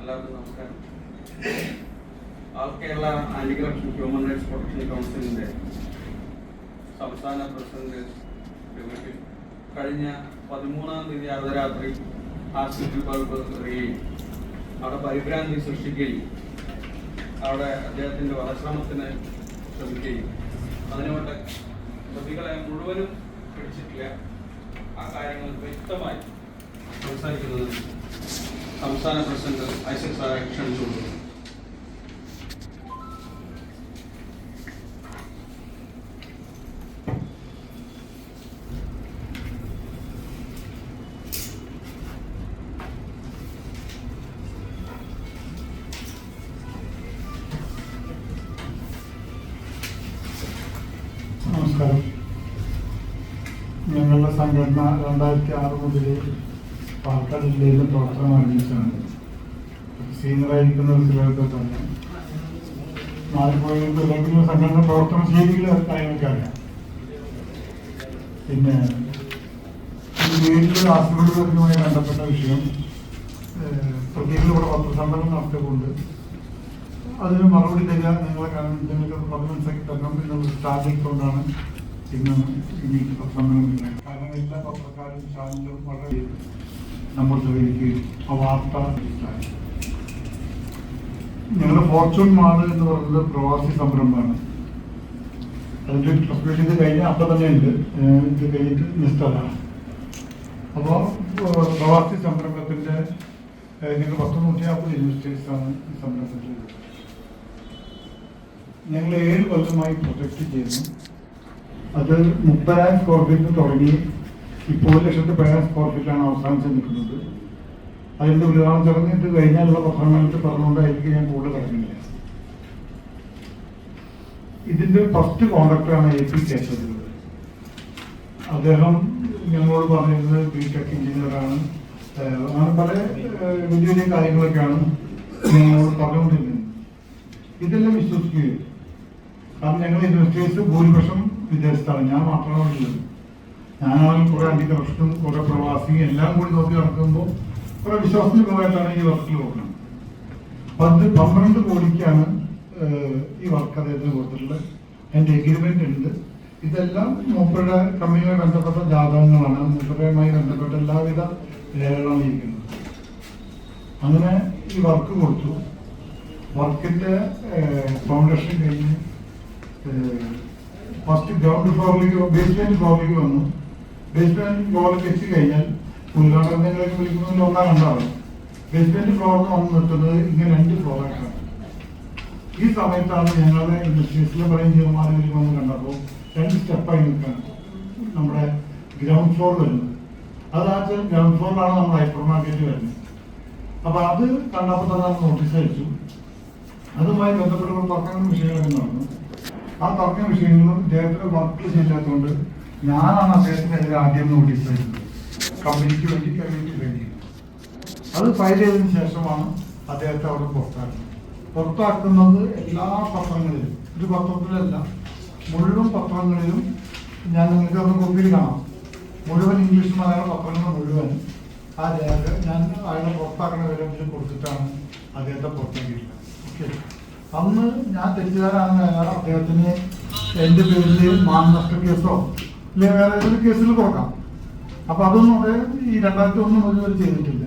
എല്ലാവർക്കും നമസ്കാരം. All Kerala anti corruption human rights protection കൗൺസിലിന്റെ സംസ്ഥാന പ്രസിഡന്റ് കഴിഞ്ഞ 13-ാം തീയതി അർദ്ധരാത്രി ആശുപത്രി ബൾബ് എറിയുകയും അവിടെ പരിഭ്രാന്തി സൃഷ്ടിക്കുകയും അവിടെ അദ്ദേഹത്തിന്റെ വധശ്രമത്തിന് ശ്രമിക്കുകയും അതിനുകൊണ്ട് പ്രതികളെ മുഴുവനും പിടിച്ചിട്ടില്ല. ആ കാര്യങ്ങൾ വ്യക്തമായി സംസാരിക്കുന്നത് സംസ്ഥാന പ്രസിഡന്റ് ഐസക് സാറെ ക്ഷണിച്ചുകൊണ്ടു. നമസ്കാരം. ഞങ്ങളുടെ സംഘടന 2006 മുതൽ പാലക്കാട് ജില്ലയിൽ പ്രവർത്തനം ആരംഭിച്ചാണ്. സീനിയറായിരിക്കുന്ന ചിലർക്ക് തന്നെ മാറിപ്പോയ സംഘടന പ്രവർത്തന ശൈലികൾ കാര്യങ്ങളൊക്കെ അറിയാം. പിന്നെ ഈ വീട്ടിൽ ആശുപത്രികളുമായി ബന്ധപ്പെട്ട വിഷയം പ്രതികൾ ഇവിടെ പത്രസമ്മേളനം നടത്തിക്കൊണ്ട് അതിന് മറുപടി തരിക നിങ്ങൾക്ക് മനസ്സിലാക്കി തരണം എന്നുള്ള സ്റ്റാർട്ടിംഗ് കൊണ്ടാണ് ഇന്ന് ഈ പത്രസമ്മേളനം. കാരണം എല്ലാ പത്രക്കാരും ചാനലും വളരെ നമ്മൾ സഹകരിക്കുകയും ആ വാർത്ത ഞങ്ങളുടെ ഫോർച്യൂൺ മാള് എന്ന് പറയുന്നത് പ്രവാസി സംരംഭമാണ്. അതിൻ്റെ പ്രസ്പെക്ട് ഇത് കഴിഞ്ഞാൽ അപ്പം തന്നെ ഉണ്ട്, ഇത് കഴിഞ്ഞിട്ട് നിഷ്ഠലാണ്. അപ്പോൾ പ്രവാസി സംരംഭത്തിൻ്റെ ഞങ്ങൾ 150 ഇൻവെസ്റ്റേഴ്സാണ് ഈ സംരംഭത്തിൽ. ഞങ്ങൾ 7 കൊല്ലമായി പ്രൊജക്റ്റ് ചെയ്യുന്നു. അത് 30,000 സ്ക്വയർ ഫീറ്റ് തുടങ്ങി ഇപ്പോൾ 1,17,000 സ്ക്വയർ ഫീറ്റിലാണ് അവസാനിച്ച് നിൽക്കുന്നത്. അതിൻ്റെ ഉദ്ഘാടനം ചടങ്ങിട്ട് കഴിഞ്ഞാലുള്ള പ്രസംഗത്തിൽ പറഞ്ഞുകൊണ്ടായിരിക്കും ഞാൻ കൂടുതൽ കിടക്കുന്നില്ല. ഇതിൻ്റെ ഫസ്റ്റ് കോൺട്രാക്ടറാണ് AP കേശവൻ. അദ്ദേഹം ഞങ്ങളോട് പറഞ്ഞിരുന്നത് ബിടെക് എഞ്ചിനീയറാണ്. അങ്ങനെ പല വലിയ വലിയ കാര്യങ്ങളൊക്കെയാണ് ഞങ്ങളോട് പറഞ്ഞുകൊണ്ടിരുന്നത്. ഇതെല്ലാം വിശ്വസിക്കുകയും കാരണം ഞങ്ങൾ ഇൻവെസ്റ്റേഴ്സ് ഭൂരിപക്ഷം വിദേശത്താണ്. ഞാൻ മാത്രമാണ് ഉള്ളത്. ഞാനാണെങ്കിൽ കുറെ ആന്റി കറപ്ഷനും കുറെ പ്രവാസിയും എല്ലാം കൂടി നോക്കി നടക്കുമ്പോൾ കുറെ വിശ്വാസനിർഭരമായിട്ടാണ് ഈ വർക്കിൽ പോകുന്നത്. 12 കോടിക്കാണ് ഈ വർക്ക് അദ്ദേഹത്തിന് കൊടുത്തിട്ടുള്ളത്. അതിൻ്റെ എഗ്രിമെന്റ് ഉണ്ട്. ഇതെല്ലാം മൂപ്പരുടെ കമ്പനിയുമായി ബന്ധപ്പെട്ട ജാതകങ്ങളാണ്. മൂപ്പരുമായി ബന്ധപ്പെട്ട എല്ലാവിധ രേഖകളാണ് ഇരിക്കുന്നത്. അങ്ങനെ ഈ വർക്ക് കൊടുത്തു. വർക്കിന്റെ ഫൗണ്ടേഷൻ കഴിഞ്ഞ് ഫസ്റ്റ് ഗ്രൗണ്ട് ഫ്ലോറിലേക്ക് ബേസ്മെന്റ് ഫ്ലോറിലേക്ക് വന്നു. ബേസ്മെന്റ് ഫ്ലോറിലേക്ക് എത്തി കഴിഞ്ഞാൽ ഉദ്ഘാടനങ്ങളിലേക്ക് വിളിക്കുന്നതിൽ ഒന്നാം കണ്ടാണ് ബേസ്മെന്റ് ഫ്ലോറിൽ വന്ന് നിർത്തുന്നത്. ഇങ്ങനെ 2 ഫ്ലോറായിട്ടാണ്. ഈ സമയത്താണ് ഞങ്ങളുടെ ഇൻഡസ്ട്രീസിലെ പല എഞ്ചിനീയർമാരിൽ വന്ന് കണ്ടപ്പോൾ 2 സ്റ്റെപ്പായി നിൽക്കുകയാണ് നമ്മുടെ ഗ്രൗണ്ട് ഫ്ലോർ വരുന്നത്. അതാച്ചാൽ ഗ്രൗണ്ട് ഫ്ലോറിലാണ് നമ്മുടെ ഹൈപ്പർ മാർക്കറ്റ് വരുന്നത്. അപ്പൊ അത് കണ്ടപ്പോൾ തന്നെ നോട്ടീസ് അയച്ചു. അതുമായി ബന്ധപ്പെട്ട തർക്കങ്ങളും വിഷയങ്ങളൊക്കെ നടന്നു. ആ തർക്ക വിഷയങ്ങളും ഇദ്ദേഹത്തിന് വർക്ക് ചെയ്യാത്തതുകൊണ്ട് ഞാനാണ് അദ്ദേഹത്തിനെതിരെ ആദ്യം നോട്ടീസ് അയച്ചത്, കമ്പനിക്ക് വേണ്ടി വേണ്ടി. അത് ഫയൽ ചെയ്തതിനു ശേഷമാണ് അദ്ദേഹത്തെ അവിടെ പുറത്താക്കുന്നത്. എല്ലാ പത്രങ്ങളിലും, ഒരു പത്രത്തിലല്ല മുഴുവൻ പത്രങ്ങളിലും ഞാൻ നിങ്ങൾക്ക് ഒന്ന് കോപ്പിയിൽ കാണാം. മുഴുവൻ ഇംഗ്ലീഷ് മലയാള പത്രങ്ങൾ മുഴുവൻ ആ രേഖ ഞാൻ അയാളെ പുറത്താക്കുന്ന വിവരത്തിൽ കൊടുത്തിട്ടാണ് അദ്ദേഹത്തെ പുറത്താക്കിയിട്ടുള്ളത്. ഓക്കെ, അന്ന് ഞാൻ തെറ്റുകാരാണെന്ന് അദ്ദേഹത്തിന് എൻ്റെ പേരിൽ മാനനഷ്ട കേസോ അല്ലെങ്കിൽ വേറെ ഏതൊരു കേസിൽ കൊടുക്കാം. അപ്പൊ അതൊന്നും അദ്ദേഹം ഈ 2001 മുതൽ ചെയ്തിട്ടില്ല.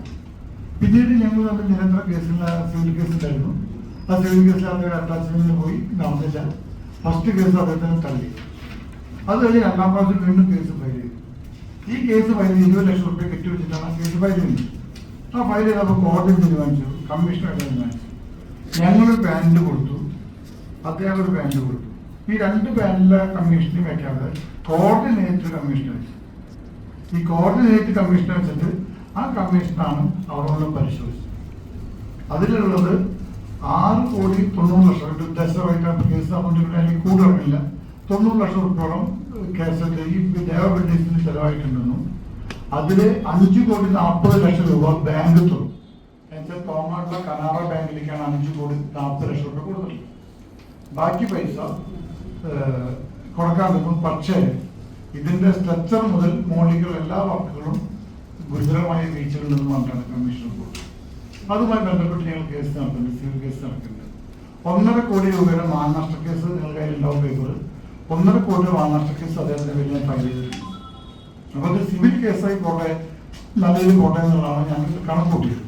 പിന്നീട് ഞങ്ങൾ തമ്മിൽ നിരന്തര കേസിൽ സിവിൽ കേസ് ഉണ്ടായിരുന്നു. ആ സിവിൽ കേസിൽ അദ്ദേഹം അറ്റാച്ച്മെന്റിന് പോയി, നടന്നില്ല. ഫസ്റ്റ് കേസ് അദ്ദേഹത്തിന് തള്ളി. അത് കഴിഞ്ഞ് 2ാം പ്രാവശ്യം വീണ്ടും കേസ് ഫയൽ ചെയ്തു. ഈ കേസ് ഫയൽ ചെയ്ത് 20 ലക്ഷം രൂപ കെട്ടിവെച്ചിട്ടാണ് കേസ് ഫയൽ ചെയ്യുന്നത്. ആ ഫയൽ ചെയ്തപ്പോൾ കോടതി തീരുമാനിച്ചു, കമ്മീഷണർ തീരുമാനിച്ചു. ഞങ്ങളൊരു പാനൽ കൊടുത്തു, അദ്ദേഹം ഒരു പാനൽ കൊടുത്തു. ഈ 2 പാനലിലെ കമ്മീഷനും വയ്ക്കാതെ കോർഡിനേറ്റ് കമ്മീഷൻ വെച്ചു. ഈ കോർഡിനേറ്റ് കമ്മീഷൻ വെച്ചിട്ട് ആ കമ്മീഷനാണ് അവിടെ പരിശോധിച്ചത്. അതിലുള്ളത് 6,90,00,000 ഉദ്ദേശമായിട്ടാണ് കേസ് അപ്പോണ്ടിട്ട് അല്ലെങ്കിൽ കൂടുതലില്ല. 90 ലക്ഷം രൂപയോളം കേസിന്റെ ഈ ദേവബിൽഡേഴ്സിന് ചെലവായിട്ടുണ്ടെന്നും അതിൽ 5,40,00,000 രൂപ ബാങ്ക് തുറന്നു. എന്നുവെച്ചാൽ തോമാട്ടുള്ള കനാറ ബാങ്കിലേക്കാണ് 5,40,00,000 രൂപ കൊടുത്തിട്ടുള്ളത്. ബാക്കി പൈസ കൊടുക്കാൻ പറ്റും. പക്ഷേ ഇതിന്റെ സ്ട്രക്ചർ മുതൽ മോളിക്കുള്ള എല്ലാ വർക്കുകളും ഗുരുതരമായ വീഴ്ചകളുണ്ടെന്ന് പറഞ്ഞാണ് കമ്മീഷൻ റിപ്പോർട്ട്. അതുമായി ബന്ധപ്പെട്ട് ഞങ്ങൾ കേസ് നടത്തുന്നുണ്ട്, സിവിൽ കേസ് നടത്തുന്നുണ്ട്. 1.5 കോടി രൂപയുടെ മാനനഷ്ട കേസ് നിങ്ങളുടെ കയ്യിലുണ്ടാവും പേപ്പർ. 1.5 കോടി മാനനഷ്ട കേസ് അദ്ദേഹത്തിന്റെ പേരിൽ ഞാൻ ഫയൽ ചെയ്തിട്ടുണ്ട്. അപ്പോൾ അത് സിവിൽ കേസായി പോട്ടെ, നല്ലൊരു പോട്ടെ എന്നുള്ളതാണ് ഞങ്ങൾ കണക്ക് കൂട്ടിയത്.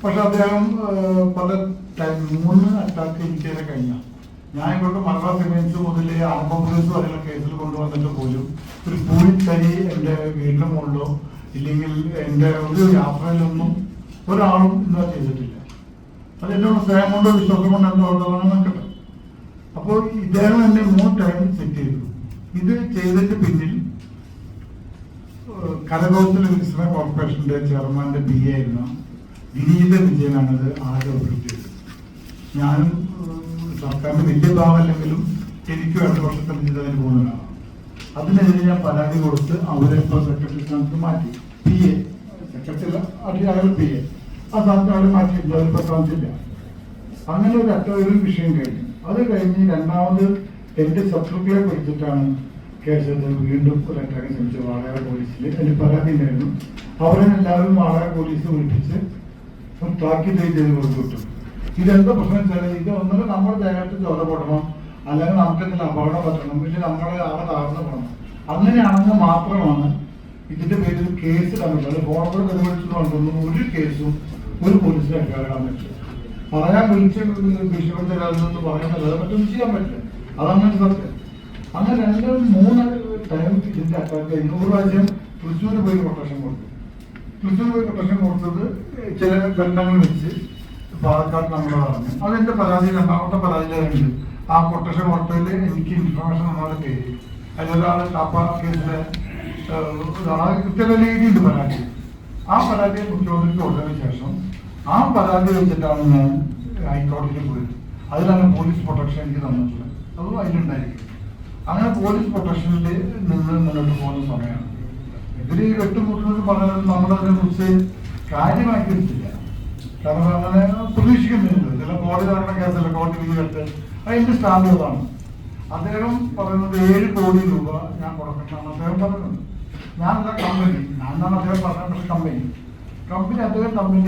പക്ഷെ അദ്ദേഹം പല 3 അറ്റാക്ക് എനിക്കേറെ കഴിഞ്ഞ ഞാൻ ഇവിടുത്തെ മലബാർ സിമെന്റ്സ് മുതൽ ആർബംസ് വരെയുള്ള കേസിൽ കൊണ്ടുവന്നിട്ട് പോലും ഒരു പൂരിത്തരി എൻ്റെ വീടിന്റെ മുകളിലോ ഇല്ലെങ്കിൽ എൻ്റെ ഒരു യാത്രയിലൊന്നും ഒരാളും ഇന്ന് ചെയ്തിട്ടില്ല. അത് എന്നോട് സ്നേഹം കൊണ്ടോ വിശ്വാസം കൊണ്ടോ എന്തോന്നാണ് നോക്കട്ടെ. അപ്പോൾ ഇദ്ദേഹം എന്നെ 3 ടൈം സെറ്റ് ചെയ്തു. ഇത് ചെയ്തതിന്റെ പിന്നിൽ കരകൗശല വികസന കോർപ്പറേഷന്റെ ചെയർമാന്റെ BA ആയിരുന്ന വിനീത വിജയനാണിത് ആദ്യം ഉൾപ്പെടുത്തിയത്. ഞാനും സർക്കാരിന്റെ വലിയ ഭാഗമല്ലെങ്കിലും എനിക്ക് 2 വർഷത്തെ വിജയത്തിന് പോകുന്നതാണ്. അതിനെതിരെ ഞാൻ പരാതി കൊടുത്ത് അവരെ ഇപ്പോൾ സെക്രട്ടറി സ്ഥാനത്ത് മാറ്റി. PA സെക്രട്ടറി അയാൾ PA ആ സ്ഥാനത്ത് അവരെ മാറ്റി, ജോലിപ്പോൾ സ്ഥാനത്തില്ല. അങ്ങനെ ഒരു വിഷയം കഴിഞ്ഞു. അത് കഴിഞ്ഞ് രണ്ടാമത് എന്റെ ശത്രുക്കളെ പിടിച്ചിട്ടാണ് കേസെടുത്ത് വീണ്ടും ഒരു അറ്റാക്ക് ശ്രമിച്ചു വാളയാർ പോലീസിൽ. എനിക്ക് പരാതി ഉണ്ടായിരുന്നു. അവരെ എല്ലാവരും വാളയാർ പോലീസ് വിളിപ്പിച്ച് താക്കീത് ചെയ്ത് കൊടുത്തു. ഇതെന്താ പ്രശ്നം വെച്ചാൽ ഇത് ഒന്നുകിൽ നമ്മുടെ ദേഹത്ത് ചോര പൊടണം, അല്ലെങ്കിൽ നമുക്ക് എന്തെങ്കിലും അപകടം പറ്റണം, ഇല്ലെങ്കിൽ നമ്മളെ ആളെ താഴ്ന്നു പോകണം. അങ്ങനെയാണെങ്കിൽ മാത്രമാണ് ഇതിന്റെ പേരിൽ കേസ് ഇടാൻ പറ്റും. ഫോണോട് പരിപാടിച്ചു കൊണ്ടൊന്നും ഒരു കേസും ഒരു പോലീസിനെ ഇടാൻ പറ്റില്ല. പറയാൻ വിളിച്ച് ഭീഷണിപ്പെടുത്തരാതെന്ന് പറയുന്നത് മറ്റൊന്നും ചെയ്യാൻ പറ്റില്ല. അതങ്ങനെ സത്യം. അങ്ങനെ 2-3 ടൈം ഇതിന്റെ അറ്റാക്ക് 100 പ്രാവശ്യം തൃശ്ശൂർ പോയി പ്രൊട്ടക്ഷൻ കൊടുത്തു. തൃശ്ശൂർ പോയി പ്രൊട്ടക്ഷൻ കൊടുത്തത് ചില ബന്ധങ്ങൾ വെച്ച് പാലക്കാട് നമ്മളെ പറഞ്ഞു. അതെന്റെ പരാതി 2ാമത്തെ പരാതിയിലുണ്ട്. ആ പ്രൊട്ടക്ഷൻ കൊടുത്തതിൽ എനിക്ക് ഇൻഫർമേഷൻ നമ്മുടെ പേര് അതിലൊരാൾ കാപ്പ കേസിലെ ഒരാളെ കൃത്യത രീതിയുണ്ട് പരാതി. ആ പരാതി മുഖ്യമന്ത്രിക്ക് കൊടുത്തതിന് ശേഷം ആ പരാതി വെച്ചിട്ടാണ് ഞാൻ ഹൈക്കോടതിയിൽ പോയത്. അതിലാണ് പോലീസ് പ്രൊട്ടക്ഷൻ എനിക്ക് തന്നിട്ടുള്ളത്. അതും അതിലുണ്ടായിരിക്കും. അങ്ങനെ പോലീസ് പ്രൊട്ടക്ഷനിൽ നിന്ന് മുന്നോട്ട് പോകുന്ന സമയമാണ് ഇവര് വെട്ടുമുട്ടുന്നത് പറഞ്ഞത് നമ്മളതിനെ കുറിച്ച് കാര്യമാക്കി എടുത്തില്ല. കാരണം അങ്ങനെ പ്രതീക്ഷിക്കുന്നില്ല. ചില കോടതി നടന്ന കേസല്ല, കോടതി വിധി കേട്ട് അതിന്റെ സ്റ്റാൻഡേർഡാണ്. അദ്ദേഹം പറയുന്നത് 7 കോടി രൂപ ഞാൻ കൊടുക്കണമെന്നാണ് അദ്ദേഹം പറയുന്നത്. ഞാനല്ല കമ്പനി, ഞാനാണ് അദ്ദേഹം പറഞ്ഞത്. പക്ഷെ കമ്പനി അദ്ദേഹം തമ്മിൽ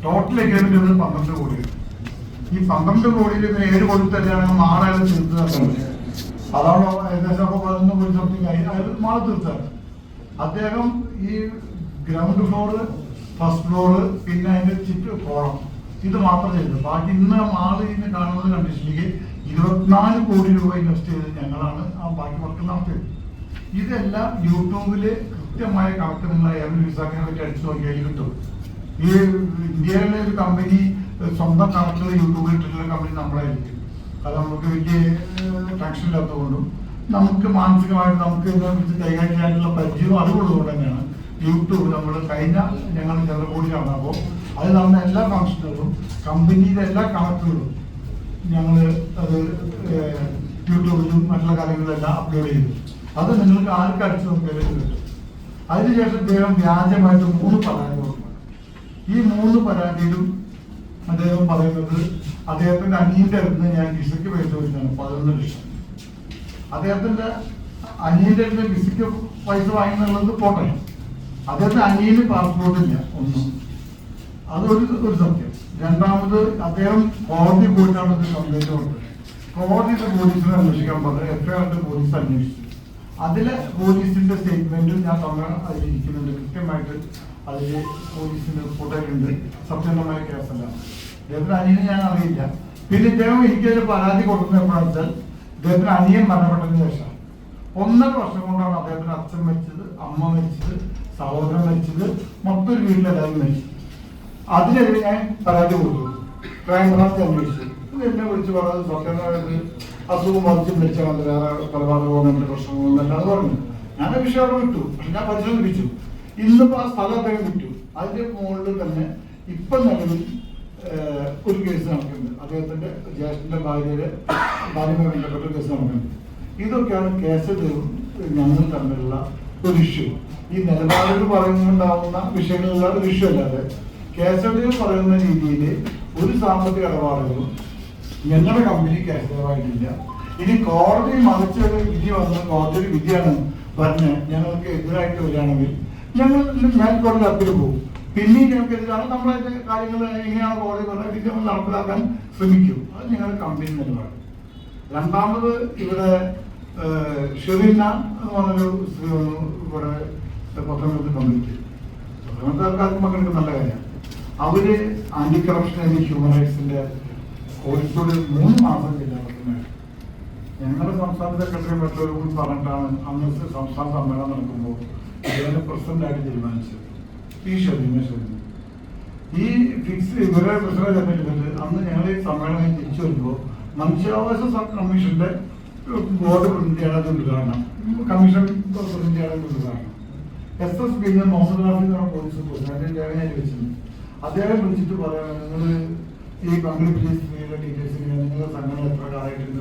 ടോട്ടൽ എഗ്രിമെന്റ് 12 കോടിയാണ്. ഈ 12 കോടിയിൽ 7 കോടി തന്നെയാണെങ്കിൽ 6 അയാൾ തീർത്തതാണ്. അതാണോ ഏകദേശം 11 കോടി സംതിങ് ആയി അയാൾ മാറി തീർത്തതാണ്. അദ്ദേഹം ഈ ഗ്രൗണ്ട് ഫ്ലോറ്, ഫസ്റ്റ് ഫ്ലോറ്, പിന്നെ അതിന്റെ ചുറ്റും കോളം ഇത് മാത്രം ചെയ്തത്. ബാക്കി ഇന്ന് മാള് ഇന്ന് കാണുന്നത് കണ്ടീഷനിലേക്ക് 24 കോടി രൂപ ഇൻവെസ്റ്റ് ചെയ്ത് ഞങ്ങളാണ് ആ ബാക്കി വർക്ക് നടത്തിയത്. ഇതെല്ലാം യൂട്യൂബില് കൃത്യമായ കണക്ക് നിങ്ങൾ എയർലി വിസാക്കിനെ പറ്റി അടിച്ചു നോക്കിയാൽ കിട്ടും. ഈ ഇന്ത്യയിലെ ഒരു കമ്പനി സ്വന്തം കണക്കുകൾ യൂട്യൂബിൽ ഇട്ടിട്ടുള്ള കമ്പനി നമ്മളായിരിക്കും. അത് നമുക്ക് വലിയ ടെൻഷൻ ഇല്ലാത്തതുകൊണ്ടും നമുക്ക് മാനസികമായിട്ട് നമുക്ക് ഇതിനെക്കുറിച്ച് കൈകാര്യം ചെയ്യാനുള്ള പരിചയവും അറിവുള്ളതുകൊണ്ട് തന്നെയാണ് യൂട്യൂബ് നമ്മൾ കഴിഞ്ഞ ഞങ്ങൾ ചെറുകൂടി നടന്നപ്പോൾ അത് നമ്മുടെ എല്ലാ ഫംഗ്ഷനുകളും കമ്പനിയുടെ എല്ലാ കണക്കുകളും ഞങ്ങൾ അത് യൂട്യൂബിലും മറ്റുള്ള കാര്യങ്ങളിലെല്ലാം അപ്ലോഡ് ചെയ്തു. അത് നിങ്ങൾക്ക് ആർക്ക് അടിച്ചു നോക്കിയാലും കിട്ടും. അതിനുശേഷം അദ്ദേഹം വ്യാജമായിട്ട് 3 പരാതി കൊടുക്കണം. ഈ 3 പരാതിയിലും അദ്ദേഹം പറയുന്നത് അദ്ദേഹത്തിന്റെ അനിയന്റെ അടുത്ത് ഞാൻ വിസയ്ക്ക് പൈസ ചോദിച്ചാണ് 11 ലക്ഷം. അദ്ദേഹത്തിന്റെ അനിയന്റെ അടുത്ത് വിസയ്ക്ക് പൈസ വാങ്ങുന്നുള്ളത് പോട്ടെ, അദ്ദേഹത്തിന്റെ അനിയന് പാസ്പോർട്ടില്ല ഒന്നും. അതൊരു സത്യം. രണ്ടാമത് അദ്ദേഹം കോടതി പോയിട്ടാണ് ഇത് കംപ്ലൈന്റ് കൊടുത്തത്. കോടതിയുടെ പോലീസിനെ അന്വേഷിക്കാൻ പറഞ്ഞത് FIR പോലീസ് അന്വേഷിച്ചു. അതിലെ പോലീസിന്റെ സ്റ്റേറ്റ്മെന്റും ഞാൻ അതിലിരിക്കുന്നുണ്ട്. കൃത്യമായിട്ട് അതിൽ പോലീസിന്റെ റിപ്പോർട്ടിലുണ്ട്. സത്യസന്ധമായ കേസല്ല. ഇദ്ദേഹത്തിന് അനിയനെ ഞാൻ അറിയില്ല. പിന്നെ ഇദ്ദേഹം എനിക്കതിൽ പരാതി കൊടുക്കുന്നത് എപ്പോഴാണെന്ന് വെച്ചാൽ ഇദ്ദേഹത്തിന് അനിയൻ മരണപ്പെട്ടതിന് ശേഷം 1.5 വർഷം കൊണ്ടാണ് അദ്ദേഹത്തിന് അച്ഛൻ മരിച്ചത്, അമ്മ മരിച്ചത്, സഹോദരൻ മരിച്ചത്, മൊത്തം ഒരു വീട്ടിലെല്ലാവരും മരിച്ചത്. അതിനെതിരെ ഞാൻ പരാതി കൊടുത്തു. ക്രൈംബ്രാഞ്ച് അന്വേഷിച്ചു. എന്നെ വിളിച്ച് പറഞ്ഞത് സത്യമായിട്ട് അസുഖം ബാധിച്ച് മരിച്ചാൽ മതി, വേറെ കൊലപാതകങ്ങളുടെ പ്രശ്നങ്ങളൊന്നും അത് പറഞ്ഞു. ഞാൻ ആ വിഷയം അവിടെ വിട്ടു. പക്ഷെ ഞാൻ പരിശോധിപ്പിച്ചു. ഇന്നിപ്പോൾ ആ സ്ഥലം അദ്ദേഹം വിറ്റു. അതിന്റെ മുകളിൽ തന്നെ ഇപ്പൊ നിലവിൽ ഒരു കേസ് നടക്കുന്നുണ്ട്. അദ്ദേഹത്തിന്റെ ജ്യേഷ്ഠന്റെ ഭാര്യയുമായി ബന്ധപ്പെട്ട കേസ് നടക്കുന്നുണ്ട്. ഇതൊക്കെയാണ് കേസ് ഞങ്ങൾ തമ്മിലുള്ള ഒരു ഇഷ്യൂ. ഈ നിലപാടുകൾ പറയുന്നുണ്ടാവുന്ന വിഷയങ്ങളിലുള്ള ഒരു ഇഷ്യൂ അല്ലാതെ കേസുകൾ പറയുന്ന രീതിയിൽ ഒരു സാമ്പത്തിക ഇടപാടുകളും ഞങ്ങളുടെ കമ്പനി കേസമായിട്ടില്ല. ഇനി കോടതി മറിച്ചൊരു വിധി വന്ന് കോടതി വിധിയാണ് പറഞ്ഞ് ഞങ്ങൾക്ക് എതിരായിട്ട് വരികയാണെങ്കിൽ ഞങ്ങൾ മേൽക്കോടതി അപ്പീൽ പോകും. പിന്നെയും ഞങ്ങൾക്കെതിരാണ് നമ്മളതിന്റെ കാര്യങ്ങൾ എങ്ങനെയാണ് കോടതി പറഞ്ഞത് നമ്മൾ നടപ്പിലാക്കാൻ ശ്രമിക്കും. അത് ഞങ്ങളുടെ കമ്പനി നിലപാട്. രണ്ടാമത് ഇവിടെ ഷെറിന എന്ന് പറഞ്ഞൊരു സ്ത്രീ ഇവിടെ പത്രങ്ങൾക്ക് പങ്കെടുത്തു. പത്രങ്ങൾക്ക് ആൾക്കാർക്ക് പങ്കെടുക്കുന്ന നല്ല കാര്യമാണ്. അവര് ആന്റി കറപ്ഷൻ ആൻഡ് ഹ്യൂമൻ റൈറ്റ്സിന്റെ കോഴിക്കോട് 3 മാസം ജില്ലാ പ്രസിഡന്റ്. ഞങ്ങളുടെ സംസ്ഥാന സെക്രട്ടറി മറ്റൊരു കൂടി പറഞ്ഞിട്ടാണ് അന്ന് സംസ്ഥാന സമ്മേളനം നടക്കുമ്പോൾ ഇതിന്റെ പ്രസിഡന്റായിട്ട് തീരുമാനിച്ചത്. ഈ ഷെറിന ഈ ഫിക്സ് ഇവരെ പ്രസിഡന്റ് തെരഞ്ഞെടുത്തിട്ട് അന്ന് ഞങ്ങൾ ഈ സമ്മേളനം തിരിച്ചു വരുമ്പോൾ മനുഷ്യാവകാശ കമ്മീഷന്റെ ബോർഡ് പ്രതിനിധിയാണ് ഉദ്ഘാടനം, കമ്മീഷൻ പ്രതിനിധിയാണ് ഉദ്ഘാടനം. SSB മുഹമ്മദ് റാഫി എന്ന് പറഞ്ഞ പോലീസ് പ്രസിഡന്റ് ലേഖനം വെച്ചിട്ടുണ്ട്. അദ്ദേഹം വിളിച്ചിട്ട് പറയാൻ നിങ്ങൾ ഈ പങ്കെടുപ്പിച്ച സ്ത്രീയുടെ ഡീറ്റെയിൽസ് നിങ്ങളുടെ സംഘടന എത്ര കാലമായിട്ടുണ്ട്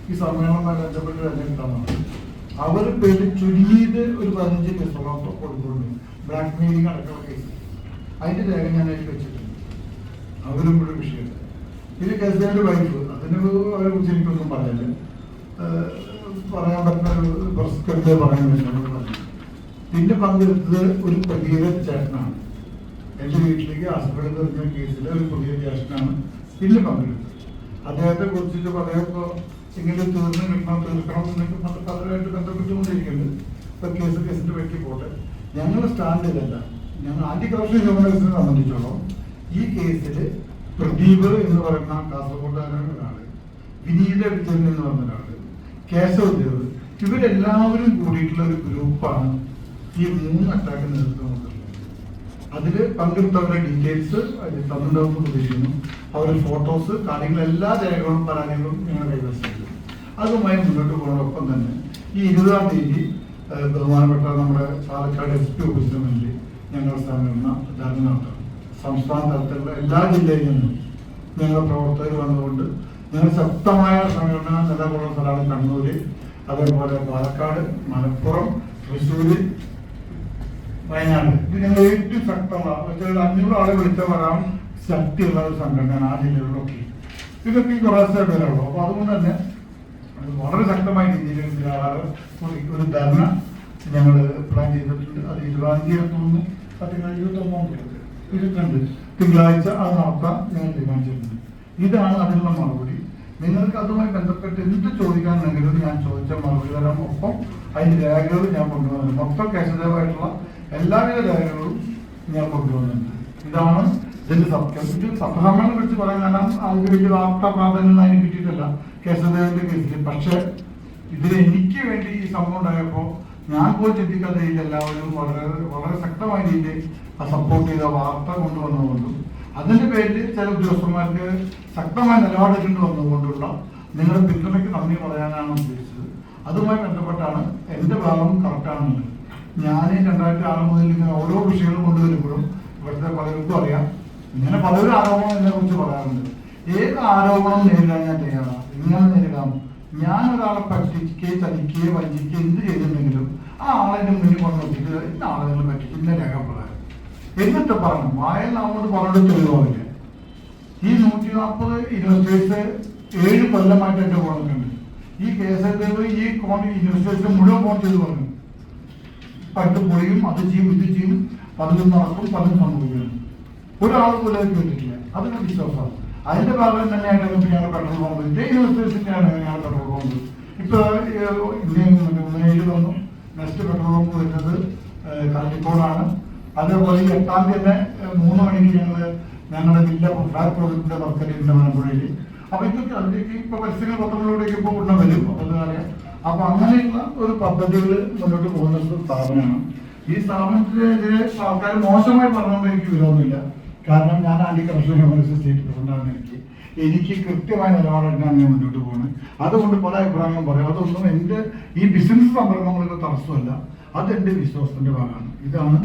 ഈ സമ്മേളനവുമായി ബന്ധപ്പെട്ട് തെരഞ്ഞെടുത്താണ്. അവർ പേര് ചുരുങ്ങിയത് ഒരു 15 കേസോളം കൊടുക്കുന്നുണ്ട്. ബ്ലാക്ക് മെയിലിംഗ് അടക്കമുള്ള കേസ്. അതിന്റെ രേഖ ഞാൻ അതിൽ വെച്ചിട്ടുണ്ട്. അവരും കൂടെ വിഷയമുണ്ട്. ഇത് കേസിന്റെ വൈഫ്, അതിനെ അവരെ കുറിച്ച് എനിക്കൊന്നും പറയാൻ പറ്റുന്ന ഒരു പ്രസ്കൃതി പറയാൻ പറ്റുന്നത്. പിന്നെ പങ്കെടുത്തത് ഒരു പ്രതികര ചേട്ടനാണ്. എന്റെ വീട്ടിലേക്ക് ആസ്പത്രി തെറിഞ്ഞ കേസിലെ ഒരു പുതിയ ജ്യേഷ്ഠനാണ് പിന്നെ പങ്കെടുത്തത്. അദ്ദേഹത്തെ കുറിച്ചിട്ട് പറയുമ്പോൾ ഇങ്ങനെ തീർക്കണം എന്നൊക്കെ പലരുമായിട്ട് ബന്ധപ്പെട്ടുകൊണ്ടിരിക്കുന്നുണ്ട്. ഇപ്പൊ കേസിന്റെ വ്യക്തി പോട്ടെ, ഞങ്ങൾ സ്റ്റാൻഡ് ചെയ്തല്ല. ഞങ്ങൾ ആന്റി കറപ്ഷൻ ഹ്യൂമൻ റൈറ്റ്സിനെ സംബന്ധിച്ചോളം ഈ കേസിൽ പ്രദീപ് എന്ന് പറയുന്ന കാസർഗോഡുകാരാണ് ഒരാള്, വിനീത വിജയൻ എന്ന് പറഞ്ഞ ഒരാള്, കേശവ് ദേവ്, ഇവരെല്ലാവരും കൂടിയിട്ടുള്ള ഒരു ഗ്രൂപ്പാണ് ഈ 3 അറ്റാക്ക് നേതൃത്വം കൊടുത്തിട്ടുള്ളത്. അതിൽ പങ്കെടുത്തവരുടെ ഡീറ്റെയിൽസ് അതിൽ തന്നിട്ടുണ്ടെന്ന് പ്രതീക്ഷിക്കുന്നു. അവരുടെ ഫോട്ടോസ്, കാര്യങ്ങൾ, എല്ലാ രേഖകളും പരാതികളും ഞങ്ങൾ കൈവശം ചെയ്തു. അതുമായി മുന്നോട്ട് പോകുന്നതോടൊപ്പം തന്നെ ഈ 20-ാം തീയതി ബഹുമാനപ്പെട്ട നമ്മുടെ പാലക്കാട് SP ഓഫീസിന് വേണ്ടി ഞങ്ങൾ സംഘടന ധർണ നടത്തും. സംസ്ഥാന തലത്തിലുള്ള എല്ലാ ജില്ലയിൽ നിന്നും ഞങ്ങൾ പ്രവർത്തകർ വന്നുകൊണ്ട് ഞങ്ങൾ ശക്തമായ സംഘടന നിലകൊള്ളുന്ന സ്ഥലമാണ് കണ്ണൂര്, അതേപോലെ പാലക്കാട്, മലപ്പുറം, തൃശ്ശൂര്, വയനാട്. ഇത് ഞങ്ങൾ ഏറ്റവും ശക്തമാണ്. 500 ആളെ വിളിച്ച വരാൻ ശക്തിയുള്ള ഒരു സംഘടനയാണ് ആ ജില്ലകളിലൊക്കെ. ഇതൊക്കെ കുറേ പേരുള്ളൂ. അപ്പൊ അതുകൊണ്ട് തന്നെ വളരെ ശക്തമായ രീതിയിൽ ഒരു ധർണ ഞങ്ങൾ പ്ലാൻ ചെയ്തിട്ടുണ്ട്. അത് 20-ാം തീയതി തോന്നുന്നു, 22 തിങ്കളാഴ്ച അത് നടത്താൻ ഞങ്ങൾ തീരുമാനിച്ചിട്ടുണ്ട്. ഇതാണ് അതിനുള്ള മറുപടി. നിങ്ങൾക്ക് അതുമായി ബന്ധപ്പെട്ട് എന്ത് ചോദിക്കാനുണ്ടെങ്കിലും ഞാൻ ചോദിച്ച മറുപടി തരാം. ഒപ്പം അതിന്റെ രേഖകൾ ഞാൻ കൊണ്ടുവന്നു. മൊത്തം കേസദേവായിട്ടുള്ള എല്ലാവിധ രേഖകളും ഞാൻ കൊണ്ടുവന്നിട്ടുണ്ട്. ഇതാണ് ഇതിന്റെ സത്യം. ഇത് സത്യസമ്മേളനം വെച്ച് പറയാൻ കാരണം അതിന് വലിയ വാർത്താ പ്രാധാന്യം അതിന് കിട്ടിയിട്ടില്ല കേസദേവന്റെ കേസിൽ. പക്ഷെ ഇതിന് എനിക്ക് വേണ്ടി ഈ സംഭവം ഉണ്ടായപ്പോൾ ഞാൻ പോയി ചിന്തിക്കാത്ത രീതിയിൽ എല്ലാവരും വളരെ വളരെ ശക്തമായ രീതിയിൽ സപ്പോർട്ട് ചെയ്ത വാർത്ത കൊണ്ടുവന്നുകൊണ്ടും അതിന്റെ പേരിൽ ചില ഉദ്യോഗസ്ഥന്മാർക്ക് ശക്തമായ നിലപാടെടുക്കേണ്ടി വന്നുകൊണ്ടുള്ള നിങ്ങളുടെ പിന്തുണയ്ക്ക് നന്ദി പറയാനാണ് ഉദ്ദേശിച്ചത്. അതുമായി ബന്ധപ്പെട്ടാണ് എന്റെ ഭാഗം കറക്റ്റാണെന്നുള്ളത്. ഞാൻ 2006 മുതൽ ഇങ്ങനെ ഓരോ വിഷയങ്ങളും കൊണ്ടുവരുമ്പോഴും ഇവിടുത്തെ പലർക്കും അറിയാം, ഇങ്ങനെ പലരും ആരോപണം എന്നെ കുറിച്ച് പറയാറുണ്ട്. ഏത് ആരോപണം നേരിടാൻ ഞാൻ തയ്യാറാണ്. ഇങ്ങനെ നേരിടാം. ഞാൻ ഒരാളെ പറ്റിക്കുകയോ ചതിക്കുകയോ വഞ്ചിക്കുകയോ എന്ത് ചെയ്തിട്ടുണ്ടെങ്കിലും ആ ആളെന്റെ മുന്നിൽ കൊണ്ട് നോക്കിയിട്ട് ഇന്ന ആളുകളെ പറ്റിച്ച് ഇന്ന രേഖപ്പെടാൻ എന്നിട്ട് പറഞ്ഞു വായന അങ്ങോട്ട് പറഞ്ഞിട്ട് തെളിവാവില്ല. ഈ 140 ഇൻവെസ്റ്റേഴ്സ് 7 കൊല്ലമായിട്ട് എന്റെ പോന്നിട്ടുണ്ട്. ഈ കേസെടുത്തത് ഈ ഇൻവെസ്റ്റേഴ്സ് മുഴുവൻ ഫോൺ ചെയ്ത് പറഞ്ഞു പണ്ട് പൊളിയും, അത് ചെയ്യും, ഇത് ചെയ്യും, പലതും നടക്കും, പലതും സംഭവിക്കുന്നു. ഒരാൾ പോലും കേട്ടിട്ടില്ല. അതൊക്കെ വിശ്വാസമാണ്. അതിന്റെ ഭാഗം തന്നെയാണ് ഞങ്ങൾ പെട്രോൾ പമ്പ്, ഇതേ ഇൻവെസ്റ്റേഴ്സിന്റെയാണ് ഞങ്ങൾ പെട്രോൾ പമ്പ്. ഇപ്പൊ ഉന്നയിൽ വന്നു. നെക്സ്റ്റ് പെട്രോൾ പമ്പ് വരുന്നത് കാലിക്കോടാണ്. അതേപോലെ 8-ാം തീയതി തന്നെ 3 മണിക്ക് ഞങ്ങളുടെ ജില്ല ഫ്ലാറ്റ് പ്രോജക്ടിന്റെ വർക്കറിയുണ്ട് മലമ്പുഴയിൽ. അപ്പൊ ഇതൊക്കെ അതിലേക്ക് ഇപ്പൊ പരസ്യങ്ങൾ പത്രങ്ങളിലൂടെയൊക്കെ ഇപ്പൊ ഉടനെ വരും. അറിയാം. അപ്പൊ അങ്ങനെയുള്ള ഒരു പദ്ധതികൾ മുന്നോട്ട് പോകുന്ന ഒരു സ്ഥാപനമാണ്. ഈ സ്ഥാപനത്തിനെതിരെ ആൾക്കാർ മോശമായി പറഞ്ഞുകൊണ്ട് എനിക്ക് വിരോധമില്ല. കാരണം ഞാൻ ആന്റി കറപ്ഷൻ ഹ്യൂമൻ സ്റ്റേറ്റ് പ്രസിഡന്റാണ്. എനിക്ക് കൃത്യമായ നിലപാടെടുക്കാൻ ഞാൻ മുന്നോട്ട് പോകുന്നത്. അതുകൊണ്ട് പല അഭിപ്രായങ്ങളും പറയാം. അതൊന്നും എന്റെ ഈ ബിസിനസ് സംരംഭങ്ങൾക്ക് തടസ്സമല്ല. അതെന്റെ വിശ്വാസത്തിന്റെ ഭാഗമാണ്. ഇതാണ്